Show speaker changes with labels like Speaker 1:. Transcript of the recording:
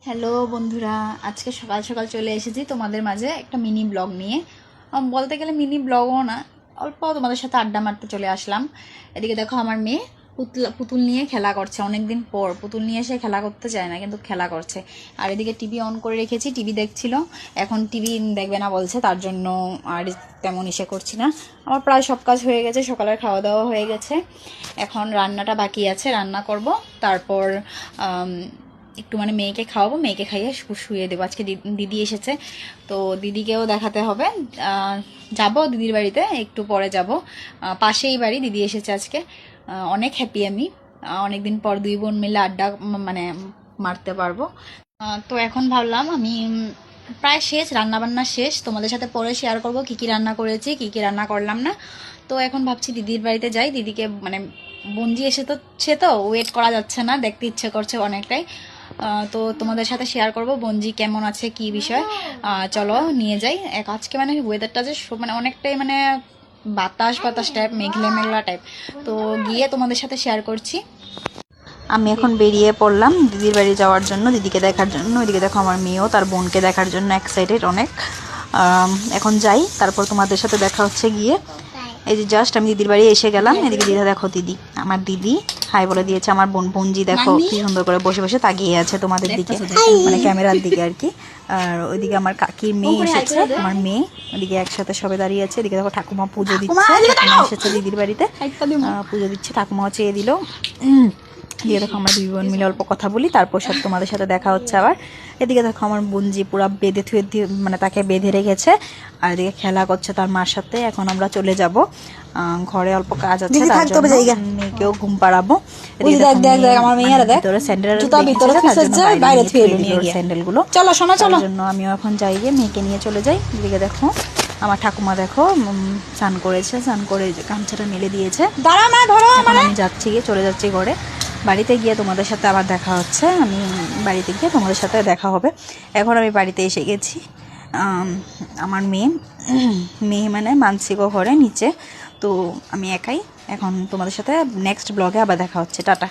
Speaker 1: Hello বন্ধুরা, আজকে সকাল সকাল চলে এসেছি তোমাদের মাঝে একটা মিনি ব্লগ নিয়ে। বলতে গেলে মিনি ব্লগও না, অল্প তোমাদের সাথে আড্ডা মারতে চলে আসলাম। এদিকে দেখো আমার মেয়ে পুতুল নিয়ে খেলা করছে। অনেকদিন পর পুতুল নিয়ে এসে খেলা করতে চায় না, কিন্তু খেলা করছে। আর এদিকে টিভি অন করে রেখেছি, টিভি দেখছিল। এখন টিভি দেখবে না বলছে, তার জন্য আর তেমন ইসে করছি না। আমার প্রায় সব কাজ হয়ে গেছে, সকালের খাওয়া দাওয়া হয়ে গেছে। এখন রান্নাটা বাকি আছে, রান্না করব। তারপর একটু মেয়েকে খাওয়াবো, মেয়েকে খাইয়ে শুয়ে দেবো। আজকে দিদি এসেছে, তো দিদিকেও দেখাতে হবে। যাব দিদির বাড়িতে, একটু পরে যাব। পাশেই বাড়ি, দিদি এসেছে আজকে। অনেক হ্যাপি আমি, অনেকদিন পর দুই বোন মিলে আড্ডা মারতে পারবো। তো এখন ভাবলাম আমি প্রায় শেষ, রান্নাবান্না শেষ। তোমাদের সাথে পরে শেয়ার করব কী কী রান্না করেছি, কী কী রান্না করলাম না। তো এখন ভাবছি দিদির বাড়িতে যাই। দিদিকে বঞ্জি সে তো ওয়েট করা যাচ্ছে না, দেখতে ইচ্ছে করছে অনেকটাই। তো তোমাদের সাথে শেয়ার করব বঞ্জি কেমন আছে, কি বিষয়। চলো নিয়ে যাই। আজকে ওয়েদারটা যে অনেকটাই বাতাস বাতাস টাইপ, মেঘলা মেঘলা টাইপ। তো গিয়ে তোমাদের সাথে শেয়ার করছি। আমি এখন বেরিয়ে পড়লাম দিদির বাড়ি যাওয়ার জন্য, দিদিকে দেখার জন্য। ওইদিকে দেখো আমার মেয়েও তার বোনকে দেখার জন্য এক্সাইটেড অনেক। এখন যাই, তারপর তোমাদের সাথে দেখা হচ্ছে গিয়ে। এই যে জাস্ট আমি দিদির বাড়ি এসে গেলাম। এদিকে দিদা দেখো, দিদি আমার দিদি হাই বলে দিয়েছে। আমার বোনজি দেখো কি সুন্দর করে বসে বসে তাকিয়ে আছে তোমাদের দিকে, ক্যামেরার দিকে আর কি। আর ওইদিকে আমার কাকির মেয়ে এসেছে, আমার মেয়ে। ওইদিকে একসাথে সবে দাঁড়িয়ে আছে। এদিকে দেখো ঠাকুমা পুজো দিচ্ছে, এসেছে দিদির বাড়িতে পুজো দিচ্ছে। ঠাকুমাও চেয়ে দিল। দিয়ে দেখো আমরা দুই বোন মিলে অল্প কথা বলি, তারপর সব তোমাদের সাথে দেখা হচ্ছে আবার। এদিকে দেখো আমার বোনজি পুরা বেঁধে থুয়ে তাকে বেঁধে রেখেছে, আর এদিকে খেলা করছে তার মার সাথে। এখন আমরা চলে যাব ঘরে, অল্প কাজ আছে, মেয়েকেও ঘুম পাড়াবো। স্যান্ডেলগুলো জন্য আমিও এখন যাই, গিয়ে মেয়েকে নিয়ে চলে যাই। এদিকে দেখো আমার ঠাকুমা দেখো স্নান করেছে, স্নান করে গামছাটা মেলে দিয়েছে। আমি যাচ্ছি, গিয়ে চলে যাচ্ছি ঘরে। বাড়িতে গিয়ে তোমাদের সাথে আবার দেখা হচ্ছে। আমি বাড়িতে গিয়ে তোমাদের সাথে দেখা হবে। এখন আমি বাড়িতে এসে গেছি। আমার মেয়ে মানসিক ঘরে নিচে, তো আমি একাই। এখন তোমাদের সাথে নেক্সট ব্লগে আবার দেখা হচ্ছে। টাটা।